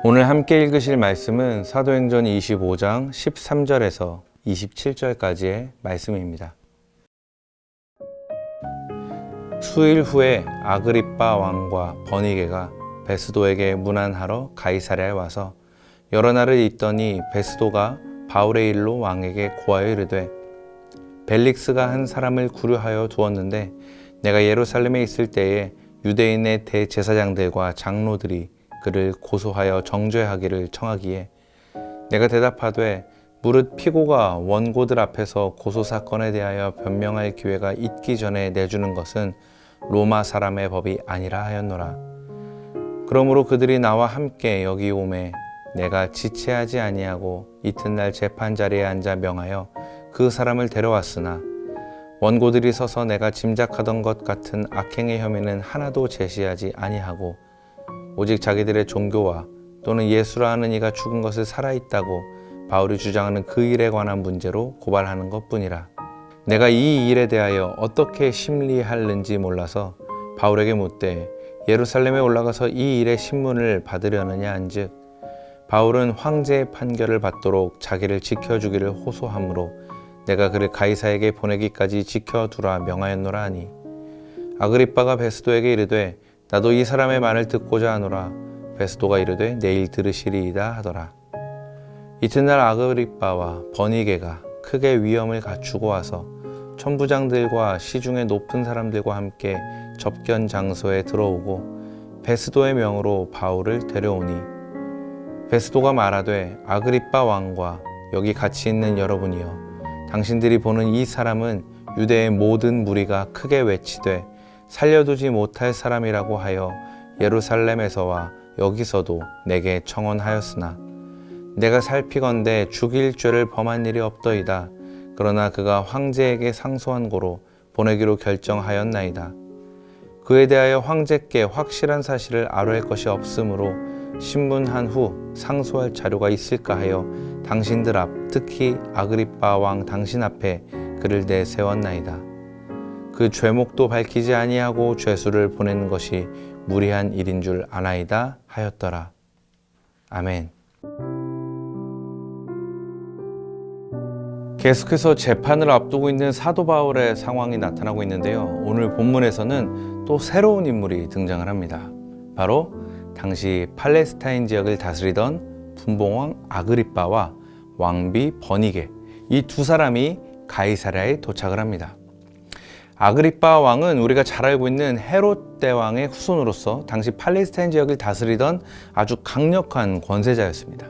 오늘 함께 읽으실 말씀은 사도행전 25장 13절에서 27절까지의 말씀입니다. 수일 후에 아그리빠 왕과 버니게가 베스도에게 문안하러 가이사랴에 와서 여러 날을 있더니 베스도가 바울의 일로 왕에게 고하여 이르되 벨릭스가 한 사람을 구류하여 두었는데 내가 예루살렘에 있을 때에 유대인의 대제사장들과 장로들이 그를 고소하여 정죄하기를 청하기에 내가 대답하되 무릇 피고가 원고들 앞에서 고소사건에 대하여 변명할 기회가 있기 전에 내주는 것은 로마 사람의 법이 아니라 하였노라. 그러므로 그들이 나와 함께 여기 오매 내가 지체하지 아니하고 이튿날 재판 자리에 앉아 명하여 그 사람을 데려왔으나 원고들이 서서 내가 짐작하던 것 같은 악행의 혐의는 하나도 제시하지 아니하고 오직 자기들의 종교와 또는 예수라 하는 이가 죽은 것을 살아있다고 바울이 주장하는 그 일에 관한 문제로 고발하는 것뿐이라. 내가 이 일에 대하여 어떻게 심리할는지 몰라서 바울에게 묻되 예루살렘에 올라가서 이 일의 신문을 받으려느냐 한즉 바울은 황제의 판결을 받도록 자기를 지켜주기를 호소하므로 내가 그를 가이사에게 보내기까지 지켜두라 명하였노라 하니 아그리빠가 베스도에게 이르되 나도 이 사람의 말을 듣고자 하노라. 베스도가 이르되 내일 들으시리이다 하더라. 이튿날 아그리빠와 버니게가 크게 위엄을 갖추고 와서 천부장들과 시중의 높은 사람들과 함께 접견 장소에 들어오고 베스도의 명으로 바울을 데려오니 베스도가 말하되 아그리빠 왕과 여기 같이 있는 여러분이여 당신들이 보는 이 사람은 유대의 모든 무리가 크게 외치되 살려두지 못할 사람이라고 하여 예루살렘에서와 여기서도 내게 청언하였으나 내가 살피건대 죽일 죄를 범한 일이 없더이다. 그러나 그가 황제에게 상소한 고로 보내기로 결정하였나이다. 그에 대하여 황제께 확실한 사실을 아뢰할 것이 없으므로 신문한 후 상소할 자료가 있을까 하여 당신들 앞 특히 아그리빠 왕 당신 앞에 그를 내세웠나이다. 그 죄목도 밝히지 아니하고 죄수를 보내는 것이 무리한 일인 줄 아나이다 하였더라. 아멘. 계속해서 재판을 앞두고 있는 사도 바울의 상황이 나타나고 있는데요. 오늘 본문에서는 또 새로운 인물이 등장을 합니다. 바로 당시 팔레스타인 지역을 다스리던 분봉왕 아그리빠와 왕비 버니게, 이 두 사람이 가이사랴에 도착을 합니다. 아그리빠 왕은 우리가 잘 알고 있는 헤롯 대왕의 후손으로서 당시 팔레스타인 지역을 다스리던 아주 강력한 권세자였습니다.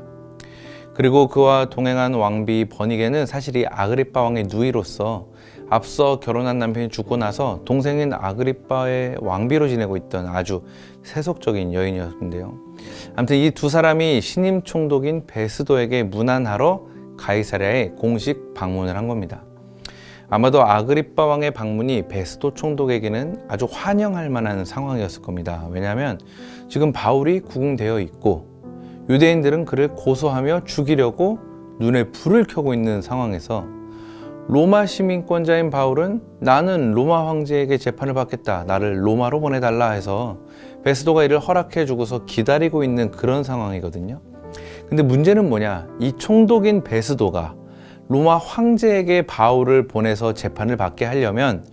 그리고 그와 동행한 왕비 버니게는 사실 이 아그리빠 왕의 누이로서 앞서 결혼한 남편이 죽고 나서 동생인 아그리빠의 왕비로 지내고 있던 아주 세속적인 여인이었는데요. 아무튼 이 두 사람이 신임 총독인 베스도에게 문안하러 가이사랴에 공식 방문을 한 겁니다. 아마도 아그리빠 왕의 방문이 베스도 총독에게는 아주 환영할 만한 상황이었을 겁니다. 왜냐하면 지금 바울이 구금되어 있고 유대인들은 그를 고소하며 죽이려고 눈에 불을 켜고 있는 상황에서 로마 시민권자인 바울은 나는 로마 황제에게 재판을 받겠다, 나를 로마로 보내달라 해서 베스도가 이를 허락해 주고서 기다리고 있는 그런 상황이거든요. 근데 문제는 뭐냐, 이 총독인 베스도가 로마 황제에게 바울을 보내서 재판을 받게 하려면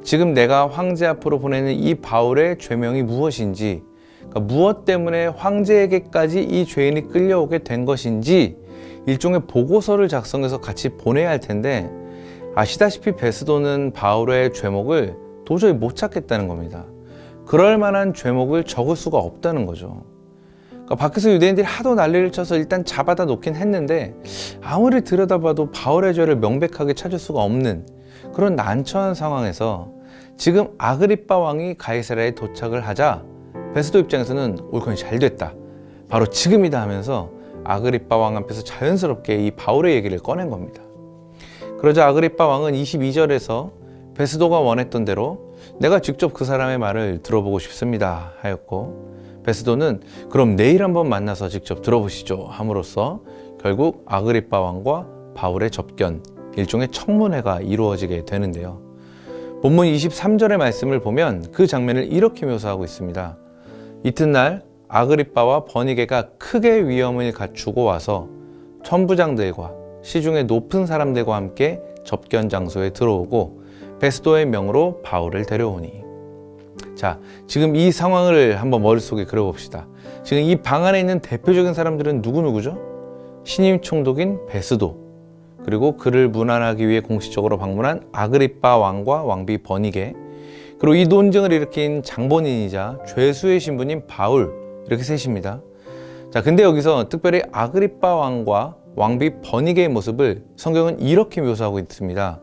지금 내가 황제 앞으로 보내는 이 바울의 죄명이 무엇인지, 그러니까 무엇 때문에 황제에게까지 이 죄인이 끌려오게 된 것인지 일종의 보고서를 작성해서 같이 보내야 할 텐데 아시다시피 베스도는 바울의 죄목을 도저히 못 찾겠다는 겁니다. 그럴 만한 죄목을 적을 수가 없다는 거죠. 그러니까 밖에서 유대인들이 하도 난리를 쳐서 일단 잡아다 놓긴 했는데 아무리 들여다봐도 바울의 죄를 명백하게 찾을 수가 없는 그런 난처한 상황에서 지금 아그리빠 왕이 가이사랴에 도착을 하자 베스도 입장에서는 옳거니 잘 됐다, 바로 지금이다 하면서 아그리빠 왕 앞에서 자연스럽게 이 바울의 얘기를 꺼낸 겁니다. 그러자 아그리빠 왕은 22절에서 베스도가 원했던 대로 내가 직접 그 사람의 말을 들어보고 싶습니다 하였고, 베스도는 그럼 내일 한번 만나서 직접 들어보시죠 함으로써 결국 아그리빠 왕과 바울의 접견, 일종의 청문회가 이루어지게 되는데요. 본문 23절의 말씀을 보면 그 장면을 이렇게 묘사하고 있습니다. 이튿날 아그리빠와 버니게가 크게 위험을 갖추고 와서 천부장들과 시중의 높은 사람들과 함께 접견 장소에 들어오고 베스도의 명으로 바울을 데려오니. 자, 지금 이 상황을 한번 머릿속에 그려봅시다. 지금 이 방 안에 있는 대표적인 사람들은 누구누구죠? 신임 총독인 베스도, 그리고 그를 문안하기 위해 공식적으로 방문한 아그리빠 왕과 왕비 버니게, 그리고 이 논쟁을 일으킨 장본인이자 죄수의 신분인 바울, 이렇게 셋입니다. 자, 근데 여기서 특별히 아그리빠 왕과 왕비 버니게의 모습을 성경은 이렇게 묘사하고 있습니다.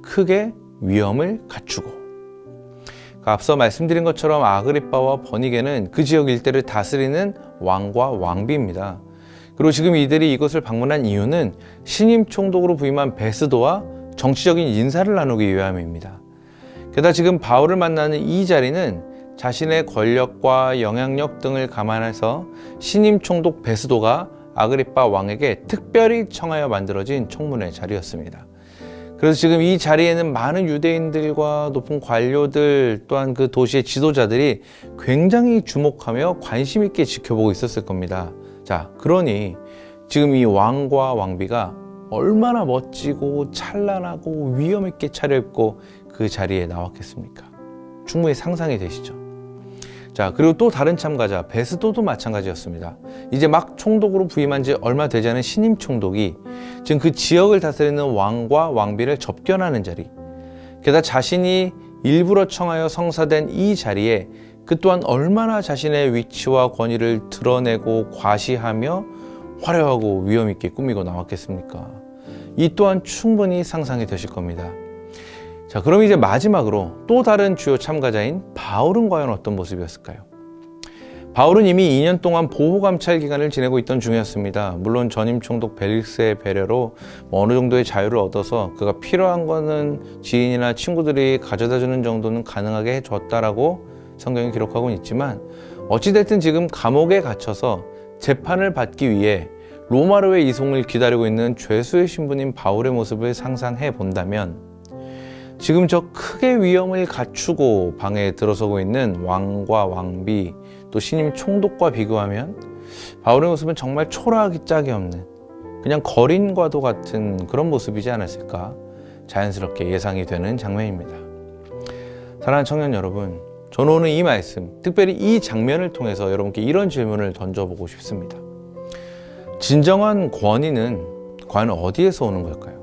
크게 위험을 갖추고. 앞서 말씀드린 것처럼 아그리빠와 버니게는 그 지역 일대를 다스리는 왕과 왕비입니다. 그리고 지금 이들이 이곳을 방문한 이유는 신임 총독으로 부임한 베스도와 정치적인 인사를 나누기 위함입니다. 게다가 지금 바울을 만나는 이 자리는 자신의 권력과 영향력 등을 감안해서 신임 총독 베스도가 아그리빠 왕에게 특별히 청하여 만들어진 청문회 자리였습니다. 그래서 지금 이 자리에는 많은 유대인들과 높은 관료들, 또한 그 도시의 지도자들이 굉장히 주목하며 관심 있게 지켜보고 있었을 겁니다. 자, 그러니 지금 이 왕과 왕비가 얼마나 멋지고 찬란하고 위험 있게 차려입고 그 자리에 나왔겠습니까? 충분히 상상이 되시죠? 자, 그리고 또 다른 참가자 베스도도 마찬가지였습니다. 이제 막 총독으로 부임한 지 얼마 되지 않은 신임 총독이 지금 그 지역을 다스리는 왕과 왕비를 접견하는 자리, 게다가 자신이 일부러 청하여 성사된 이 자리에 그 또한 얼마나 자신의 위치와 권위를 드러내고 과시하며 화려하고 위험 있게 꾸미고 나왔겠습니까? 이 또한 충분히 상상이 되실 겁니다. 자, 그럼 이제 마지막으로 또 다른 주요 참가자인 바울은 과연 어떤 모습이었을까요? 바울은 이미 2년 동안 보호감찰 기간을 지내고 있던 중이었습니다. 물론 전임 총독 벨릭스의 배려로 어느 정도의 자유를 얻어서 그가 필요한 거는 지인이나 친구들이 가져다 주는 정도는 가능하게 해줬다라고 성경이 기록하고는 있지만, 어찌됐든 지금 감옥에 갇혀서 재판을 받기 위해 로마로의 이송을 기다리고 있는 죄수의 신분인 바울의 모습을 상상해 본다면, 지금 저 크게 위험을 갖추고 방에 들어서고 있는 왕과 왕비, 또 신임 총독과 비교하면 바울의 모습은 정말 초라하기 짝이 없는, 그냥 거린과도 같은 그런 모습이지 않았을까 자연스럽게 예상이 되는 장면입니다. 사랑하는 청년 여러분, 저는 오늘 이 말씀, 특별히 이 장면을 통해서 여러분께 이런 질문을 던져보고 싶습니다. 진정한 권위는 과연 어디에서 오는 걸까요?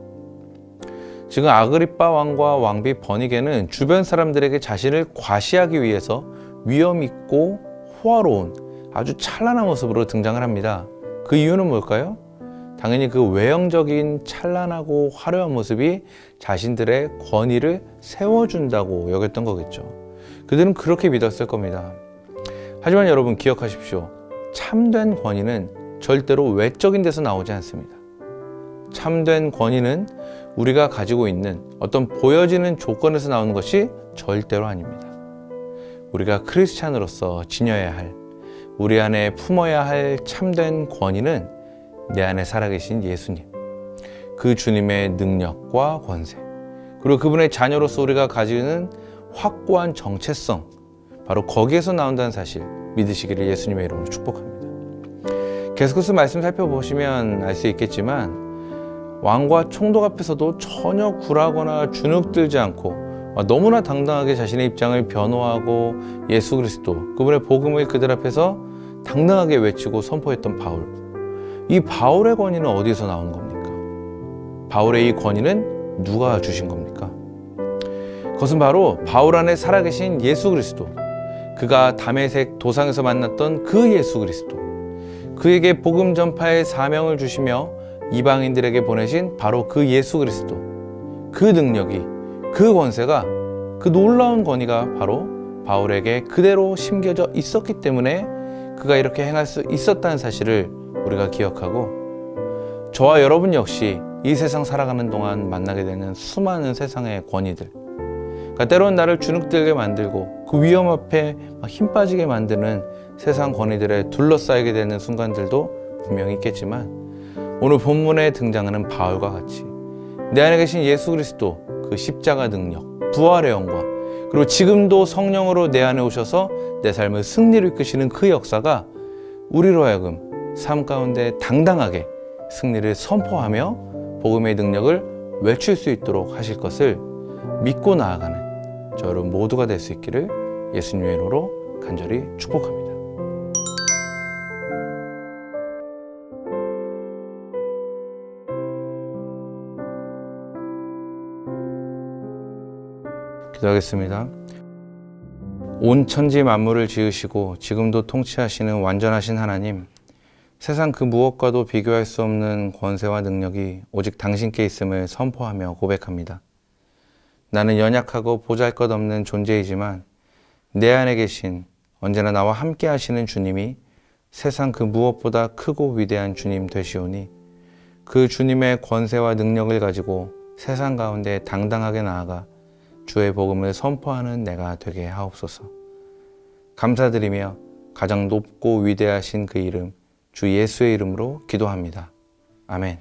지금 아그리빠 왕과 왕비 버니게는 주변 사람들에게 자신을 과시하기 위해서 위험 있고 호화로운 아주 찬란한 모습으로 등장을 합니다. 그 이유는 뭘까요? 당연히 그 외형적인 찬란하고 화려한 모습이 자신들의 권위를 세워준다고 여겼던 거겠죠. 그들은 그렇게 믿었을 겁니다. 하지만 여러분 기억하십시오. 참된 권위는 절대로 외적인 데서 나오지 않습니다. 참된 권위는 우리가 가지고 있는 어떤 보여지는 조건에서 나오는 것이 절대로 아닙니다. 우리가 크리스찬으로서 지녀야 할, 우리 안에 품어야 할 참된 권위는 내 안에 살아계신 예수님, 그 주님의 능력과 권세, 그리고 그분의 자녀로서 우리가 가지는 확고한 정체성, 바로 거기에서 나온다는 사실 믿으시기를 예수님의 이름으로 축복합니다. 계속해서 말씀 살펴보시면 알 수 있겠지만, 왕과 총독 앞에서도 전혀 굴하거나 주눅들지 않고 너무나 당당하게 자신의 입장을 변호하고 예수 그리스도, 그분의 복음을 그들 앞에서 당당하게 외치고 선포했던 바울. 이 바울의 권위는 어디서 나온 겁니까? 바울의 이 권위는 누가 주신 겁니까? 그것은 바로 바울 안에 살아계신 예수 그리스도, 그가 다메섹 도상에서 만났던 그 예수 그리스도, 그에게 복음 전파의 사명을 주시며 이방인들에게 보내신 바로 그 예수 그리스도, 그 능력이, 그 권세가, 그 놀라운 권위가 바로 바울에게 그대로 심겨져 있었기 때문에 그가 이렇게 행할 수 있었다는 사실을 우리가 기억하고, 저와 여러분 역시 이 세상 살아가는 동안 만나게 되는 수많은 세상의 권위들, 그러니까 때로는 나를 주눅들게 만들고 그 위험 앞에 힘 빠지게 만드는 세상 권위들에 둘러싸이게 되는 순간들도 분명히 있겠지만, 오늘 본문에 등장하는 바울과 같이 내 안에 계신 예수 그리스도, 그 십자가 능력, 부활의 영광, 그리고 지금도 성령으로 내 안에 오셔서 내 삶을 승리로 이끄시는 그 역사가 우리로 하여금 삶 가운데 당당하게 승리를 선포하며 복음의 능력을 외칠 수 있도록 하실 것을 믿고 나아가는 저 여러분 모두가 될 수 있기를 예수님의 이름으로 간절히 축복합니다. 기도하겠습니다. 온 천지 만물을 지으시고 지금도 통치하시는 완전하신 하나님, 세상 그 무엇과도 비교할 수 없는 권세와 능력이 오직 당신께 있음을 선포하며 고백합니다. 나는 연약하고 보잘것없는 존재이지만 내 안에 계신 언제나 나와 함께 하시는 주님이 세상 그 무엇보다 크고 위대한 주님 되시오니 그 주님의 권세와 능력을 가지고 세상 가운데 당당하게 나아가 주의 복음을 선포하는 내가 되게 하옵소서. 감사드리며 가장 높고 위대하신 그 이름 주 예수의 이름으로 기도합니다. 아멘.